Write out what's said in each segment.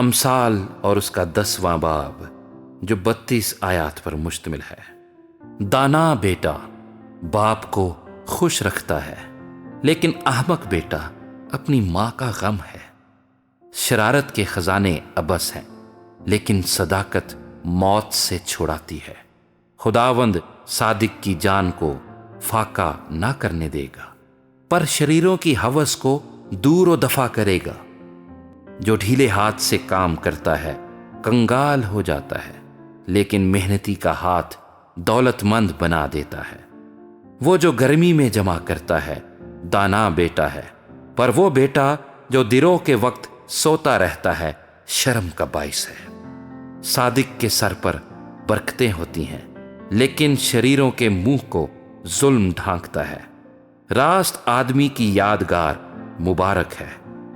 امثال اور اس کا 10واں باب جو 32 آیات پر مشتمل ہے۔ دانا بیٹا باپ کو خوش رکھتا ہے، لیکن احمق بیٹا اپنی ماں کا غم ہے۔ شرارت کے خزانے ابس ہیں، لیکن صداقت موت سے چھڑاتی ہے۔ خداوند صادق کی جان کو فاقہ نہ کرنے دے گا، پر شریروں کی ہوس کو دور و دفع کرے گا۔ جو ڈھیلے ہاتھ سے کام کرتا ہے کنگال ہو جاتا ہے، لیکن محنتی کا ہاتھ دولت مند بنا دیتا ہے۔ وہ جو گرمی میں جمع کرتا ہے دانا بیٹا ہے، پر وہ بیٹا جو دیرو کے وقت سوتا رہتا ہے شرم کا باعث ہے۔ صادق کے سر پر برکتیں ہوتی ہیں، لیکن شریروں کے منہ کو ظلم ڈھانکتا ہے۔ راست آدمی کی یادگار مبارک ہے،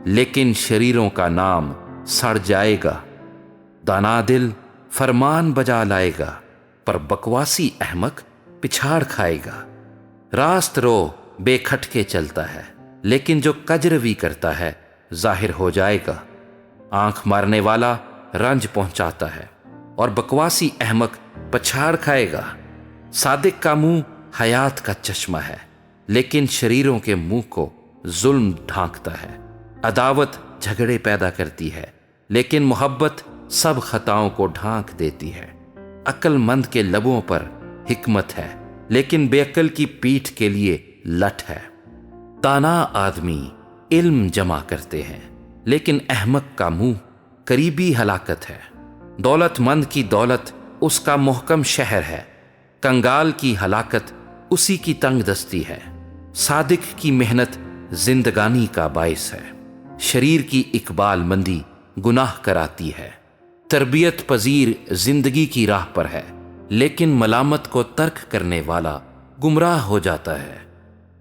لیکن شریروں کا نام سڑ جائے گا۔ دانا دل فرمان بجا لائے گا، پر بکواسی احمق پچھاڑ کھائے گا۔ راست رو بے کھٹکے چلتا ہے، لیکن جو کجروی کرتا ہے ظاہر ہو جائے گا۔ آنکھ مارنے والا رنج پہنچاتا ہے، اور بکواسی احمق پچھاڑ کھائے گا۔ صادق کا منہ حیات کا چشمہ ہے، لیکن شریروں کے منہ کو ظلم ڈھانکتا ہے۔ عداوت جھگڑے پیدا کرتی ہے، لیکن محبت سب خطاؤں کو ڈھانک دیتی ہے۔ عقل مند کے لبوں پر حکمت ہے، لیکن بے عقل کی پیٹھ کے لیے لٹ ہے۔ دانا آدمی علم جمع کرتے ہیں، لیکن احمق کا منہ قریبی ہلاکت ہے۔ دولت مند کی دولت اس کا محکم شہر ہے، کنگال کی ہلاکت اسی کی تنگ دستی ہے۔ صادق کی محنت زندگانی کا باعث ہے، شریر کی اقبال مندی گناہ کراتی ہے۔ تربیت پذیر زندگی کی راہ پر ہے، لیکن ملامت کو ترک کرنے والا گمراہ ہو جاتا ہے۔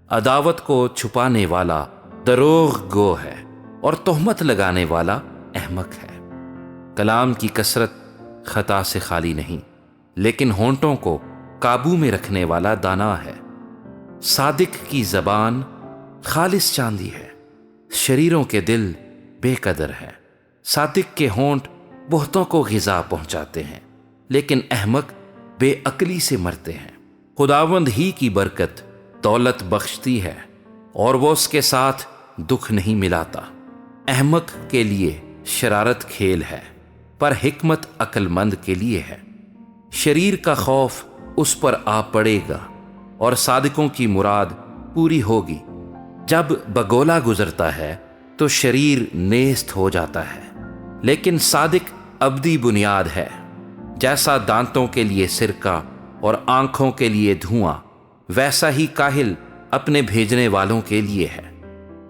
عداوت کو چھپانے والا دروغ گو ہے، اور تہمت لگانے والا احمق ہے۔ کلام کی کثرت خطا سے خالی نہیں، لیکن ہونٹوں کو قابو میں رکھنے والا دانا ہے۔ صادق کی زبان خالص چاندی ہے، شریروں کے دل بے قدر ہے۔ صادق کے ہونٹ بہتوں کو غذا پہنچاتے ہیں، لیکن احمق بے عقلی سے مرتے ہیں۔ خداوند ہی کی برکت دولت بخشتی ہے، اور وہ اس کے ساتھ دکھ نہیں ملاتا۔ احمق کے لیے شرارت کھیل ہے، پر حکمت عقل مند کے لیے ہے۔ شریر کا خوف اس پر آ پڑے گا، اور صادقوں کی مراد پوری ہوگی۔ جب بگولا گزرتا ہے تو شریر نیست ہو جاتا ہے، لیکن صادق ابدی بنیاد ہے۔ جیسا دانتوں کے لیے سرکہ اور آنکھوں کے لیے دھواں، ویسا ہی کاہل اپنے بھیجنے والوں کے لیے ہے۔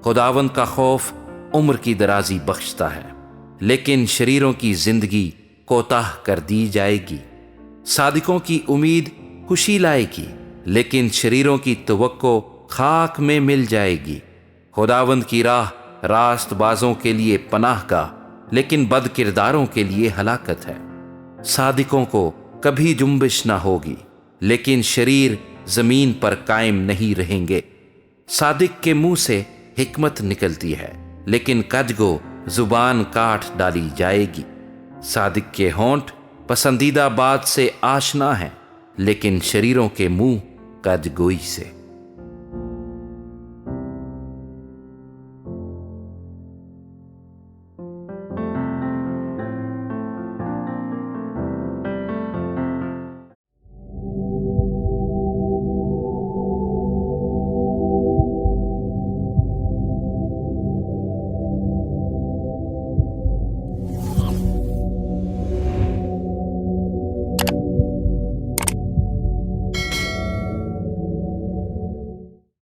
خداوند کا خوف عمر کی درازی بخشتا ہے، لیکن شریروں کی زندگی کوتاہ کر دی جائے گی۔ صادقوں کی امید خوشی لائے گی، لیکن شریروں کی توقع خاک میں مل جائے گی۔ خداوند کی راہ راست بازوں کے لیے پناہ گاہ، لیکن بد کرداروں کے لیے ہلاکت ہے۔ صادقوں کو کبھی جنبش نہ ہوگی، لیکن شریر زمین پر قائم نہیں رہیں گے۔ صادق کے منہ سے حکمت نکلتی ہے، لیکن کجگو زبان کاٹ ڈالی جائے گی۔ صادق کے ہونٹ پسندیدہ بات سے آشنا ہیں، لیکن شریروں کے منہ کجگوئی سے۔